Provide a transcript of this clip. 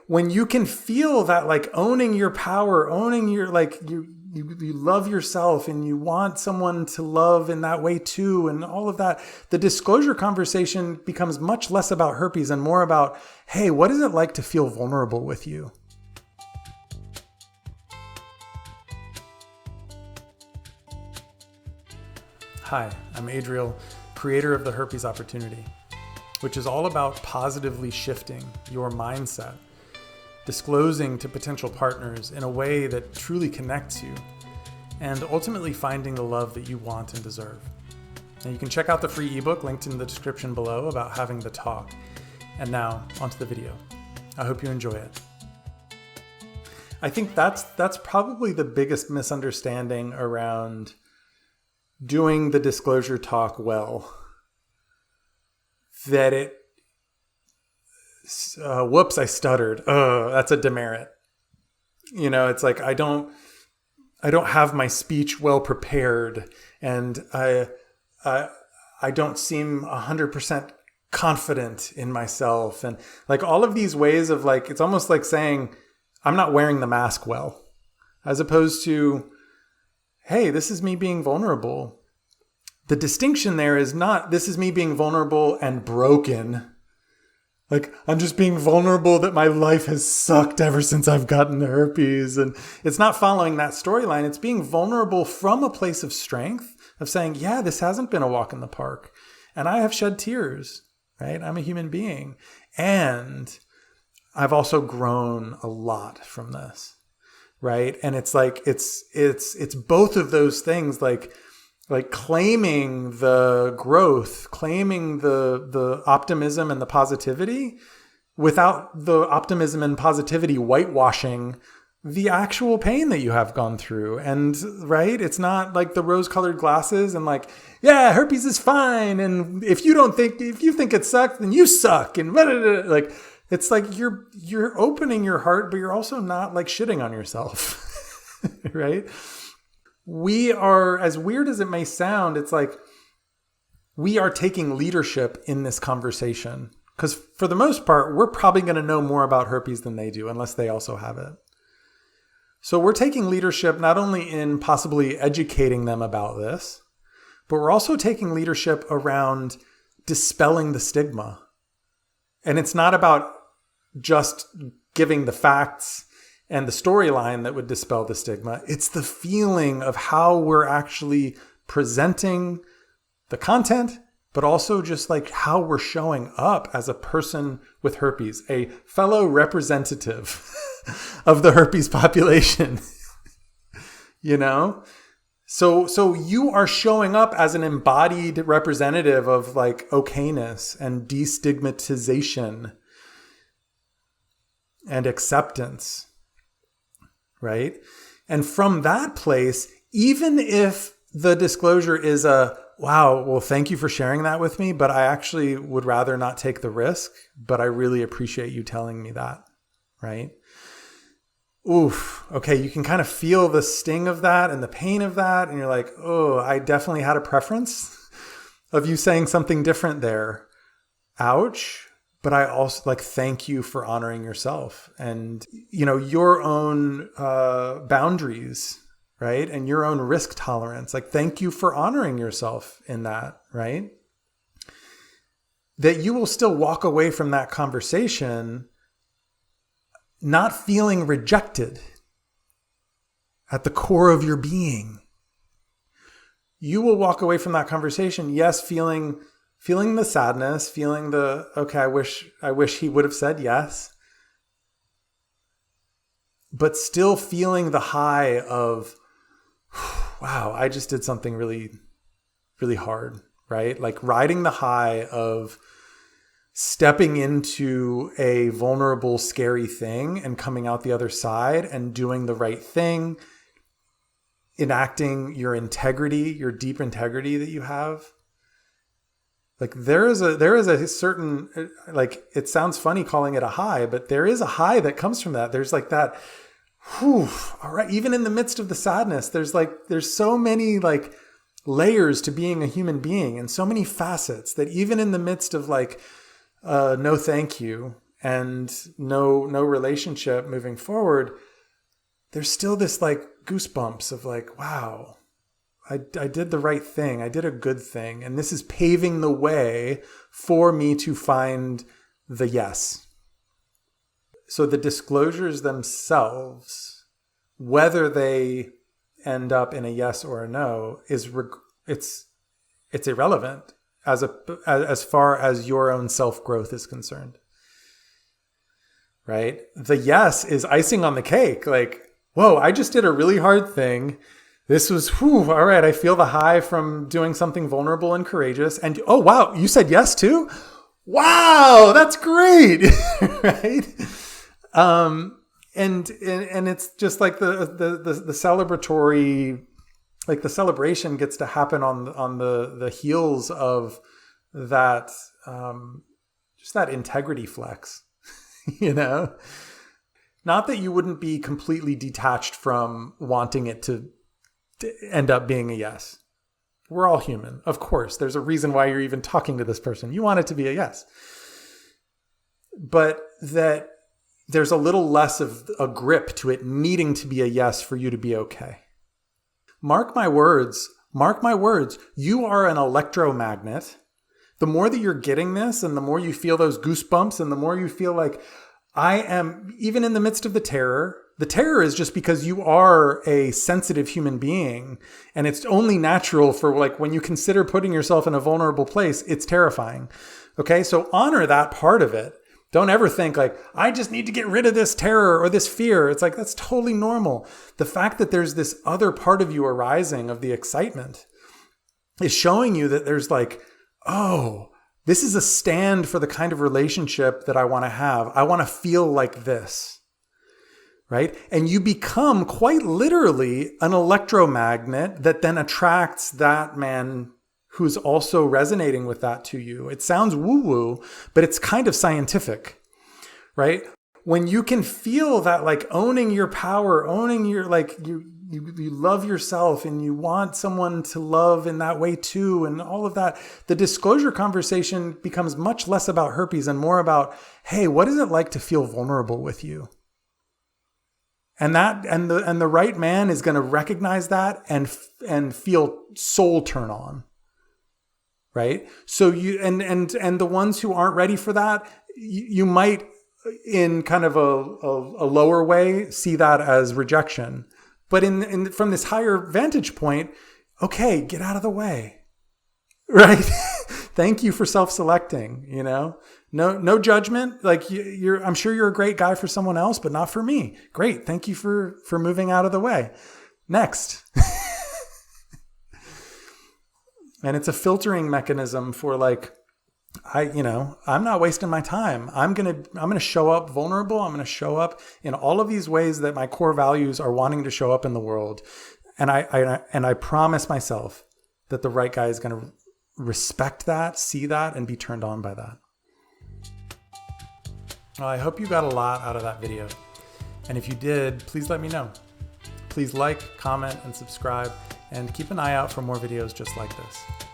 when you can feel that, like, owning your power, owning your, like, you love yourself and you want someone to love in that way too, and all of that, the disclosure conversation becomes much less about herpes and more about, hey, what is it like to feel vulnerable with you? Hi, I'm Adriel, creator of the Herpes Opportunity, which is all about positively shifting your mindset, disclosing to potential partners in a way that truly connects you, and ultimately finding the love that you want and deserve. And you can check out the free ebook linked in the description below about having the talk. And now, onto the video. I hope you enjoy it. I think that's probably the biggest misunderstanding around doing the disclosure talk well. That it, whoops, I stuttered. Oh, that's a demerit. You know, it's like I don't have my speech well prepared, and I don't seem 100% confident in myself, and like all of these ways of, like, it's almost like saying I'm not wearing the mask well, as opposed to, hey, this is me being vulnerable. The distinction there is not, this is me being vulnerable and broken. Like, I'm just being vulnerable that my life has sucked ever since I've gotten the herpes. And it's not following that storyline. It's being vulnerable from a place of strength, of saying, yeah, this hasn't been a walk in the park. And I have shed tears, right? I'm a human being. And I've also grown a lot from this, right? And it's like, it's both of those things, like claiming the growth, claiming the optimism and the positivity, without the optimism and positivity whitewashing the actual pain that you have gone through. And right, it's not like the rose-colored glasses and like, yeah, herpes is fine, and if you think it sucks, then you suck, and blah, blah, blah. Like, it's like you're opening your heart, but you're also not, like, shitting on yourself. Right? We are, as weird as it may sound, it's like we are taking leadership in this conversation, because for the most part, we're probably going to know more about herpes than they do, unless they also have it. So we're taking leadership not only in possibly educating them about this, but we're also taking leadership around dispelling the stigma. And it's not about just giving the facts and the storyline that would dispel the stigma. It's the feeling of how we're actually presenting the content, but also just like how we're showing up as a person with herpes, a fellow representative of the herpes population. You know? So you are showing up as an embodied representative of, like, okayness and destigmatization and acceptance. Right? And from that place, even if the disclosure is wow, well, thank you for sharing that with me, but I actually would rather not take the risk, but I really appreciate you telling me that. Right? Oof. Okay. You can kind of feel the sting of that and the pain of that. And you're like, oh, I definitely had a preference of you saying something different there. Ouch. But I also, like, thank you for honoring yourself and, you know, your own boundaries, right? And your own risk tolerance. Like, thank you for honoring yourself in that, right? That you will still walk away from that conversation not feeling rejected at the core of your being. You will walk away from that conversation, yes, feeling the sadness, feeling the, okay, I wish he would have said yes. But still feeling the high of, wow, I just did something really, really hard, right? Like riding the high of stepping into a vulnerable, scary thing and coming out the other side and doing the right thing, enacting your integrity, your deep integrity that you have. Like there is a certain, like, it sounds funny calling it a high, but there is a high that comes from that. There's like that, whew, all right. Even in the midst of the sadness, there's so many like layers to being a human being and so many facets that even in the midst of like, no, thank you. and no relationship moving forward, there's still this like goosebumps of like, wow, I did the right thing. I did a good thing. And this is paving the way for me to find the yes. So the disclosures themselves, whether they end up in a yes or a no, it's irrelevant as far as your own self-growth is concerned. Right? The yes is icing on the cake. Like, whoa, I just did a really hard thing. This was, whew, all right, I feel the high from doing something vulnerable and courageous. And, oh, wow, you said yes too? Wow, that's great, right? And it's just like the celebratory, like the celebration gets to happen on the heels of that, just that integrity flex, you know? Not that you wouldn't be completely detached from wanting it to end up being a yes. We're all human. Of course, there's a reason why you're even talking to this person. You want it to be a yes. But that there's a little less of a grip to it needing to be a yes for you to be okay. Mark my words, you are an electromagnet. The more that you're getting this and the more you feel those goosebumps and the more you feel like I am, even in the midst of the terror is just because you are a sensitive human being, and it's only natural for like when you consider putting yourself in a vulnerable place, it's terrifying. Okay. So honor that part of it. Don't ever think like, I just need to get rid of this terror or this fear. It's like, that's totally normal. The fact that there's this other part of you arising of the excitement is showing you that there's like, oh, this is a stand for the kind of relationship that I want to have. I want to feel like this, right? And you become quite literally an electromagnet that then attracts that man who's also resonating with that to you. It sounds woo-woo, but it's kind of scientific, right? When you can feel that like owning your power, owning your, like you love yourself and you want someone to love in that way too, and all of that, the disclosure conversation becomes much less about herpes and more about, hey, what is it like to feel vulnerable with you? And the right man is going to recognize that and feel soul turn on. Right? So you, and the ones who aren't ready for that, you might in kind of a lower way see that as rejection. But from this higher vantage point, okay, get out of the way. Right? Thank you for self-selecting, you know? No judgment. Like I'm sure you're a great guy for someone else, but not for me. Great. Thank you for moving out of the way. Next. And it's a filtering mechanism for like, I'm not wasting my time. I'm going to show up vulnerable. I'm going to show up in all of these ways that my core values are wanting to show up in the world. And I promise myself that the right guy is going to respect that, see that, and be turned on by that. Well, I hope you got a lot out of that video. And if you did, please let me know. Please like, comment, and subscribe, and keep an eye out for more videos just like this.